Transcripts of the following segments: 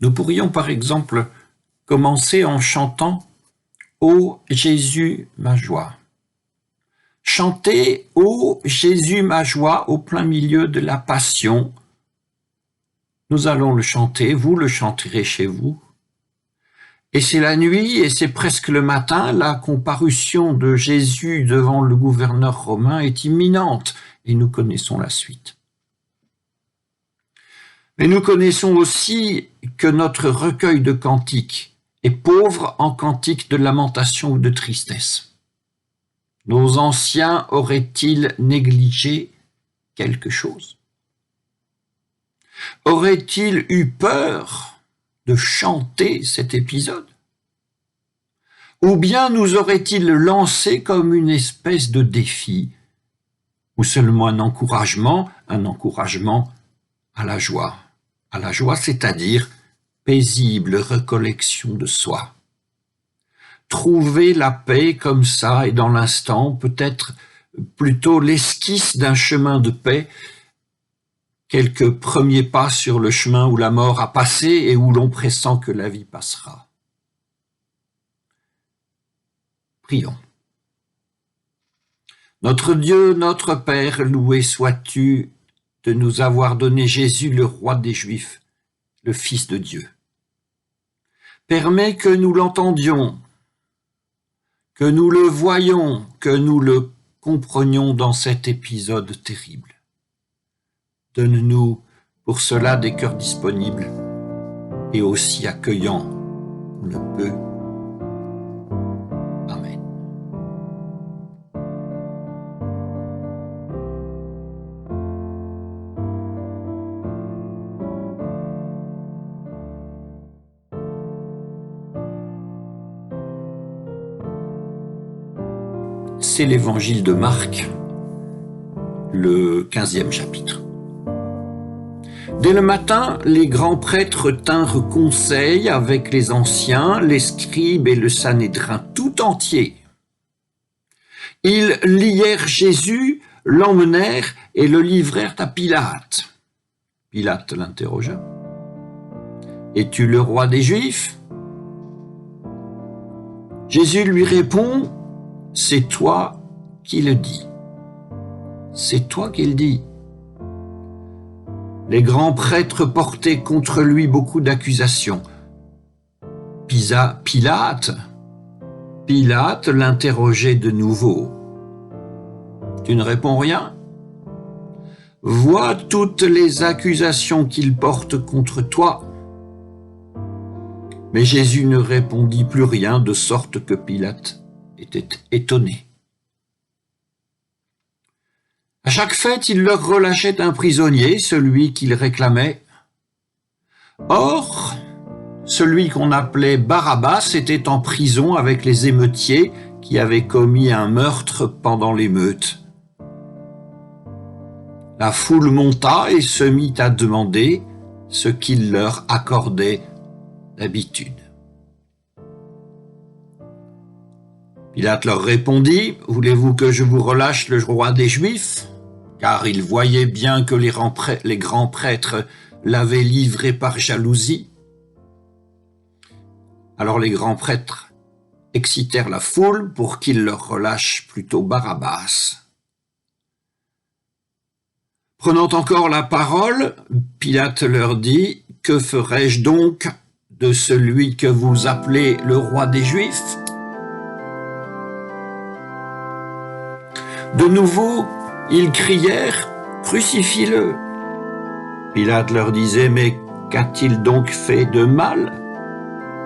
Nous pourrions par exemple commencer en chantant « Ô Jésus, ma joie ». Chanter « Ô Jésus, ma joie » au plein milieu de la Passion. Nous allons le chanter, vous le chanterez chez vous. Et c'est la nuit et c'est presque le matin, la comparution de Jésus devant le gouverneur romain est imminente et nous connaissons la suite. Mais nous connaissons aussi que notre recueil de cantiques est pauvre en cantiques de lamentation ou de tristesse. Nos anciens auraient-ils négligé quelque chose? Auraient-ils eu peur de chanter cet épisode? Ou bien nous auraient-ils lancé comme une espèce de défi, ou seulement un encouragement à la joie, c'est-à-dire paisible recollection de soi. Trouver la paix comme ça et dans l'instant, peut-être plutôt l'esquisse d'un chemin de paix, quelques premiers pas sur le chemin où la mort a passé et où l'on pressent que la vie passera. Prions. Notre Dieu, notre Père, loué sois-tu de nous avoir donné Jésus, le roi des Juifs, le Fils de Dieu. Permets que nous l'entendions, que nous le voyions, que nous le comprenions dans cet épisode terrible. Donne-nous pour cela des cœurs disponibles et aussi accueillants on le peut. Amen. C'est l'évangile de Marc, le 15e chapitre. Dès le matin, les grands prêtres tinrent conseil avec les anciens, les scribes et le Sanhédrin tout entier. Ils lièrent Jésus, l'emmenèrent et le livrèrent à Pilate. Pilate l'interrogea. « Es-tu le roi des Juifs ?» Jésus lui répond, « C'est toi qui le dis. » C'est toi qui le dis. Les grands prêtres portaient contre lui beaucoup d'accusations. Pilate l'interrogeait de nouveau. « Tu ne réponds rien ? Vois toutes les accusations qu'il porte contre toi. » Mais Jésus ne répondit plus rien, de sorte que Pilate était étonné. À chaque fête, il leur relâchait un prisonnier, celui qu'il réclamait. Or, celui qu'on appelait Barabbas était en prison avec les émeutiers qui avaient commis un meurtre pendant l'émeute. La foule monta et se mit à demander ce qu'il leur accordait d'habitude. Pilate leur répondit, « Voulez-vous que je vous relâche le roi des Juifs ?» Car il voyait bien que les grands prêtres l'avaient livré par jalousie. Alors les grands prêtres excitèrent la foule pour qu'il leur relâche plutôt Barabbas. Prenant encore la parole, Pilate leur dit, « Que ferai-je donc de celui que vous appelez le roi des Juifs ?» De nouveau, ils crièrent « Crucifie-le » Pilate leur disait « Mais qu'a-t-il donc fait de mal ?»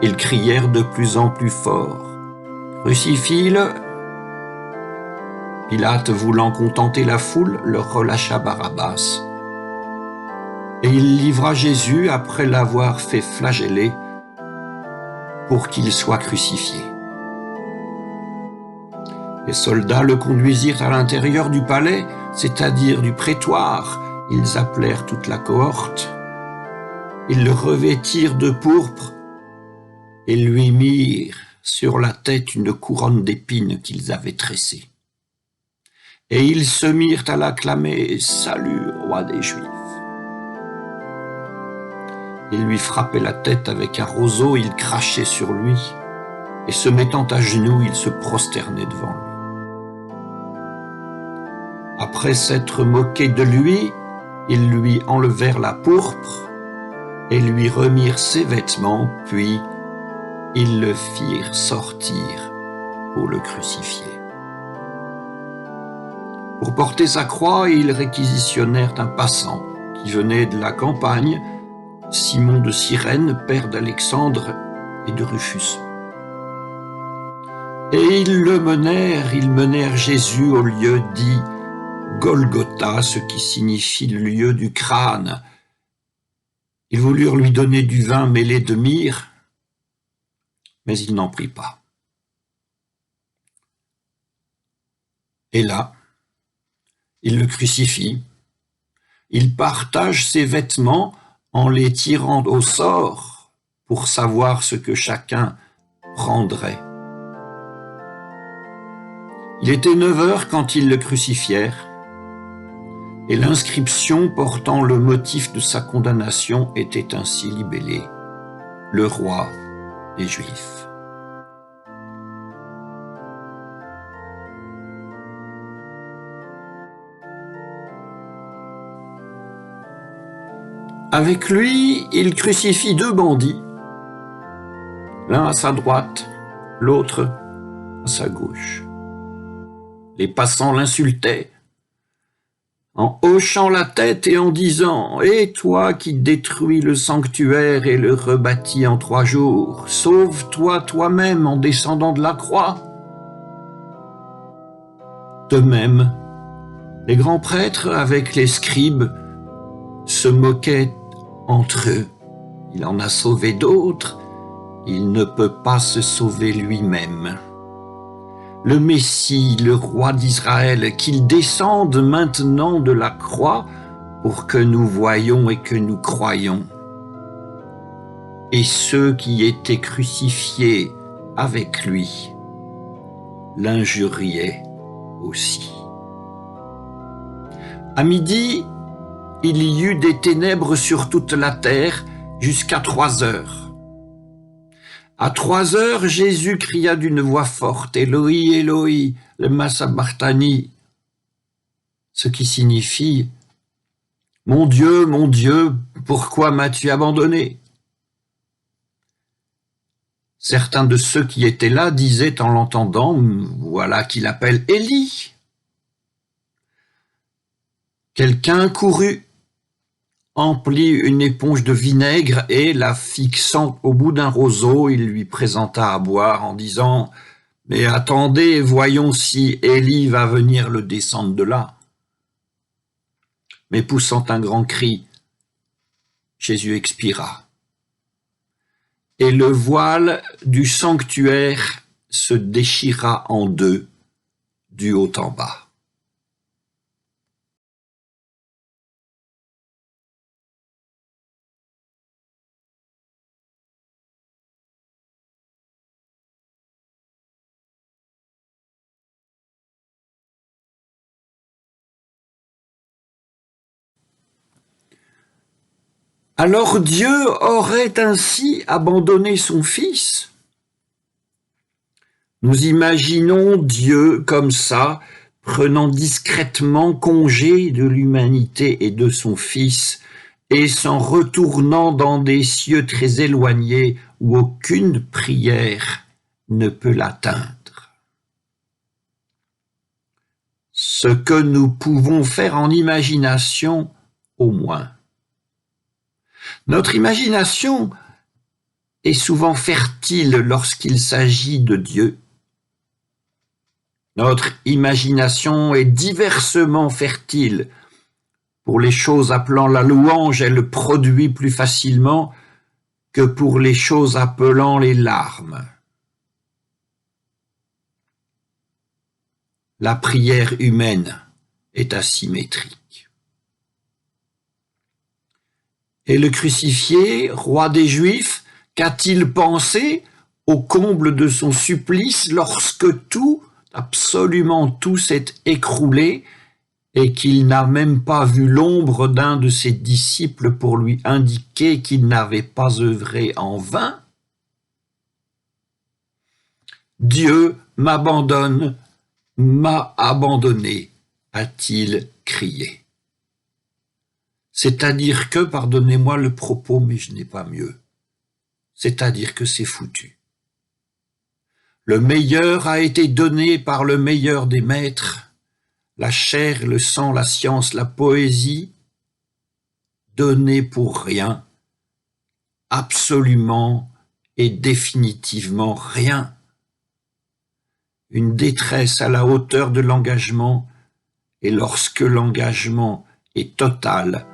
Ils crièrent de plus en plus fort « Crucifie-le » Pilate, voulant contenter la foule, leur relâcha Barabbas. Et il livra Jésus après l'avoir fait flageller pour qu'il soit crucifié. Les soldats le conduisirent à l'intérieur du palais, c'est-à-dire du prétoire. Ils appelèrent toute la cohorte. Ils le revêtirent de pourpre et lui mirent sur la tête une couronne d'épines qu'ils avaient tressée. Et ils se mirent à l'acclamer « Salut, roi des Juifs !» Il lui frappait la tête avec un roseau, il crachait sur lui, et se mettant à genoux, il se prosternait devant lui. Après s'être moqué de lui, ils lui enlevèrent la pourpre et lui remirent ses vêtements, puis ils le firent sortir pour le crucifier. Pour porter sa croix, ils réquisitionnèrent un passant qui venait de la campagne, Simon de Cyrène, père d'Alexandre et de Rufus. Et ils menèrent Jésus au lieu dit Golgotha, ce qui signifie le lieu du crâne. Ils voulurent lui donner du vin mêlé de myrrhe, mais il n'en prit pas. Et là, il le crucifie. Il partage ses vêtements en les tirant au sort pour savoir ce que chacun prendrait. Il était 9 heures quand ils le crucifièrent, et l'inscription portant le motif de sa condamnation était ainsi libellée « Le roi des Juifs ». Avec lui, il crucifie 2 bandits, l'un à sa droite, l'autre à sa gauche. Les passants l'insultaient, en hochant la tête et en disant « Et toi qui détruis le sanctuaire et le rebâtis en 3 jours, sauve-toi toi-même en descendant de la croix !» De même, les grands prêtres avec les scribes se moquaient entre eux. Il en a sauvé d'autres, il ne peut pas se sauver lui-même. Le Messie, le roi d'Israël, qu'il descende maintenant de la croix pour que nous voyions et que nous croyions. Et ceux qui étaient crucifiés avec lui l'injuriaient aussi. À midi, il y eut des ténèbres sur toute la terre jusqu'à 3 heures. À 3 heures, Jésus cria d'une voix forte « Eloi, Eloi, lema sabachthani », ce qui signifie « Mon Dieu, pourquoi m'as-tu abandonné ?» Certains de ceux qui étaient là disaient en l'entendant « Voilà qu'il appelle Élie ». Quelqu'un courut, emplit une éponge de vinaigre et, la fixant au bout d'un roseau, il lui présenta à boire en disant « Mais attendez, voyons si Élie va venir le descendre de là. » Mais poussant un grand cri, Jésus expira. Et le voile du sanctuaire se déchira en 2, du haut en bas. Alors Dieu aurait ainsi abandonné son Fils? Nous imaginons Dieu comme ça, prenant discrètement congé de l'humanité et de son Fils, et s'en retournant dans des cieux très éloignés où aucune prière ne peut l'atteindre. Ce que nous pouvons faire en imagination, au moins. Notre imagination est souvent fertile lorsqu'il s'agit de Dieu. Notre imagination est diversement fertile. Pour les choses appelant la louange, elle produit plus facilement que pour les choses appelant les larmes. La prière humaine est asymétrique. Et le crucifié, roi des Juifs, qu'a-t-il pensé au comble de son supplice lorsque tout, absolument tout s'est écroulé et qu'il n'a même pas vu l'ombre d'un de ses disciples pour lui indiquer qu'il n'avait pas œuvré en vain? Dieu m'abandonne, m'a abandonné, a-t-il crié. C'est-à-dire que, pardonnez-moi le propos, mais je n'ai pas mieux, c'est-à-dire que c'est foutu. Le meilleur a été donné par le meilleur des maîtres, la chair, le sang, la science, la poésie, donné pour rien, absolument et définitivement rien. Une détresse à la hauteur de l'engagement, et lorsque l'engagement est total,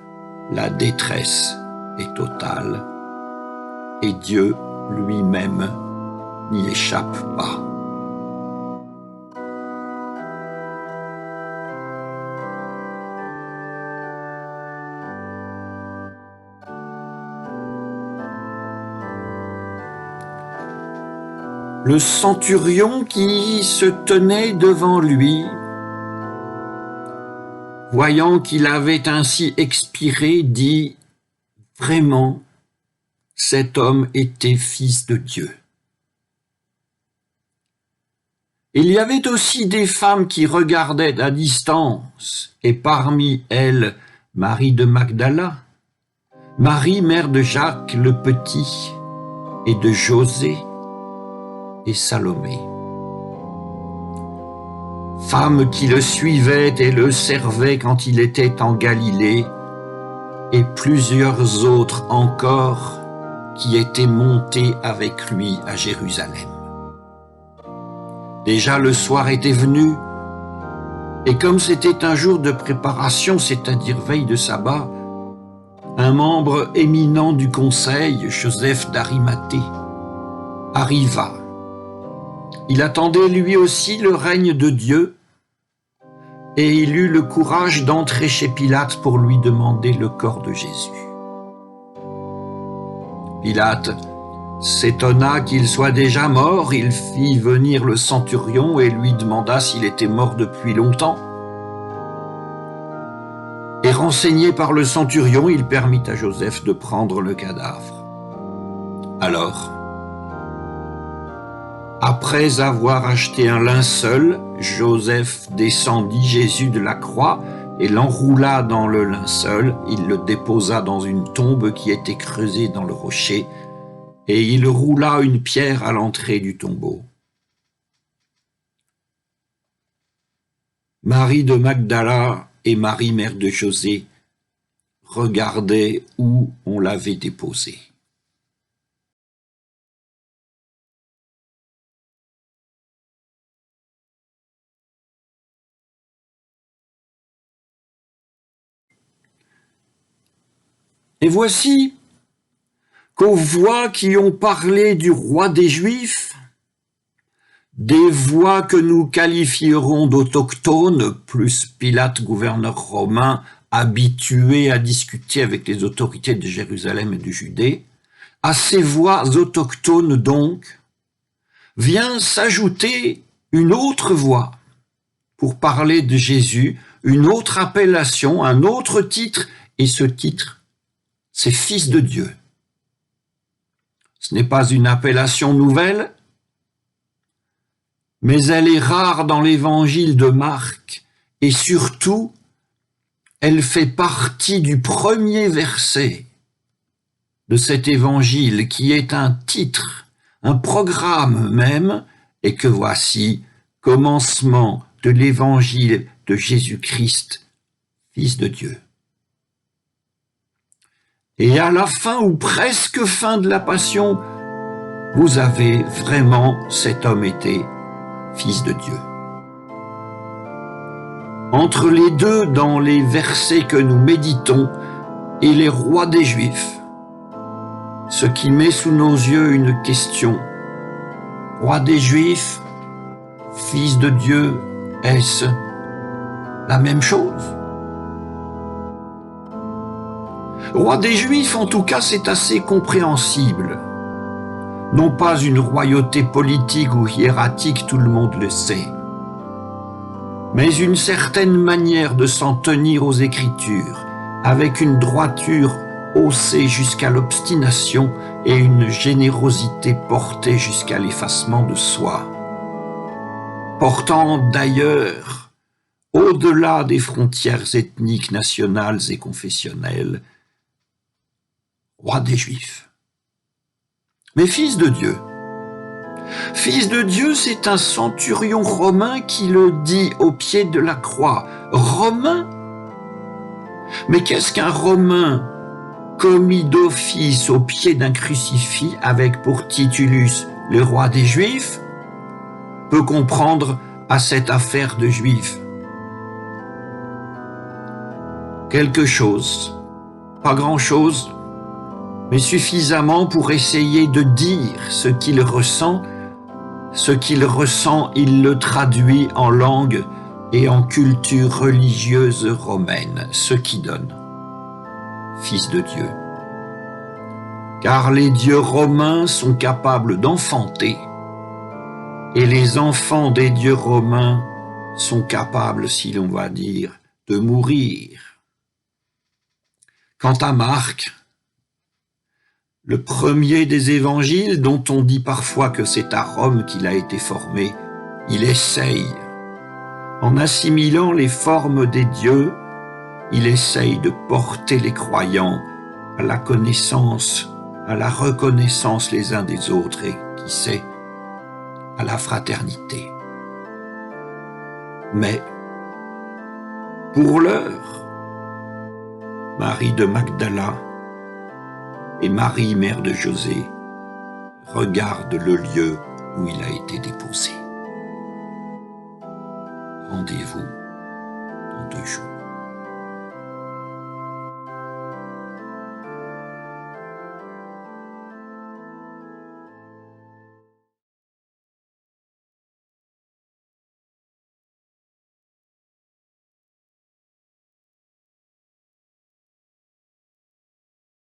la détresse est totale, et Dieu lui-même n'y échappe pas. Le centurion qui se tenait devant lui, voyant qu'il avait ainsi expiré, dit « Vraiment, cet homme était fils de Dieu. » Il y avait aussi des femmes qui regardaient à distance, et parmi elles, Marie de Magdala, Marie, mère de Jacques le Petit, et de José, et Salomé. Femmes qui le suivaient et le servaient quand il était en Galilée, et plusieurs autres encore qui étaient montées avec lui à Jérusalem. Déjà le soir était venu, et comme c'était un jour de préparation, c'est-à-dire veille de sabbat, un membre éminent du conseil, Joseph d'Arimathée, arriva. Il attendait lui aussi le règne de Dieu, et il eut le courage d'entrer chez Pilate pour lui demander le corps de Jésus. Pilate s'étonna qu'il soit déjà mort, il fit venir le centurion et lui demanda s'il était mort depuis longtemps. Et renseigné par le centurion, il permit à Joseph de prendre le cadavre. Alors, après avoir acheté un linceul, Joseph descendit Jésus de la croix et l'enroula dans le linceul. Il le déposa dans une tombe qui était creusée dans le rocher, et il roula une pierre à l'entrée du tombeau. Marie de Magdala et Marie, mère de José, regardaient où on l'avait déposé. Et voici qu'aux voix qui ont parlé du roi des Juifs, des voix que nous qualifierons d'autochtones, plus Pilate, gouverneur romain, habitué à discuter avec les autorités de Jérusalem et de Judée, à ces voix autochtones donc, vient s'ajouter une autre voix pour parler de Jésus, une autre appellation, un autre titre, et ce titre, c'est Fils de Dieu. Ce n'est pas une appellation nouvelle, mais elle est rare dans l'évangile de Marc, et surtout, elle fait partie du premier verset de cet évangile qui est un titre, un programme même, et que voici, commencement de l'évangile de Jésus-Christ, Fils de Dieu. Et à la fin ou presque fin de la Passion, vous avez vraiment cet homme était Fils de Dieu. Entre les deux, dans les versets que nous méditons, et les rois des Juifs, ce qui met sous nos yeux une question. Roi des Juifs, Fils de Dieu, est-ce la même chose? Roi des Juifs, en tout cas, c'est assez compréhensible. Non pas une royauté politique ou hiératique, tout le monde le sait. mais une certaine manière de s'en tenir aux Écritures, avec une droiture haussée jusqu'à l'obstination et une générosité portée jusqu'à l'effacement de soi, portant d'ailleurs, au-delà des frontières ethniques, nationales et confessionnelles, roi des Juifs. Mais fils de Dieu. Fils de Dieu, c'est un centurion romain qui le dit au pied de la croix. Romain? Mais qu'est-ce qu'un Romain commis d'office au pied d'un crucifix avec pour Titulus le roi des Juifs peut comprendre à cette affaire de Juifs? Quelque chose, pas grand-chose, mais suffisamment pour essayer de dire ce qu'il ressent. Ce qu'il ressent, il le traduit en langue et en culture religieuse romaine, ce qui donne Fils de Dieu. Car les dieux romains sont capables d'enfanter, et les enfants des dieux romains sont capables, si l'on va dire, de mourir. Quant à Marc, le premier des évangiles, dont on dit parfois que c'est à Rome qu'il a été formé, il essaye, en assimilant les formes des dieux, il essaye de porter les croyants à la connaissance, à la reconnaissance les uns des autres et, qui sait, à la fraternité. Mais, pour l'heure, Marie de Magdala et Marie, mère de José, regardent le lieu où il a été déposé. Rendez-vous dans 2 jours.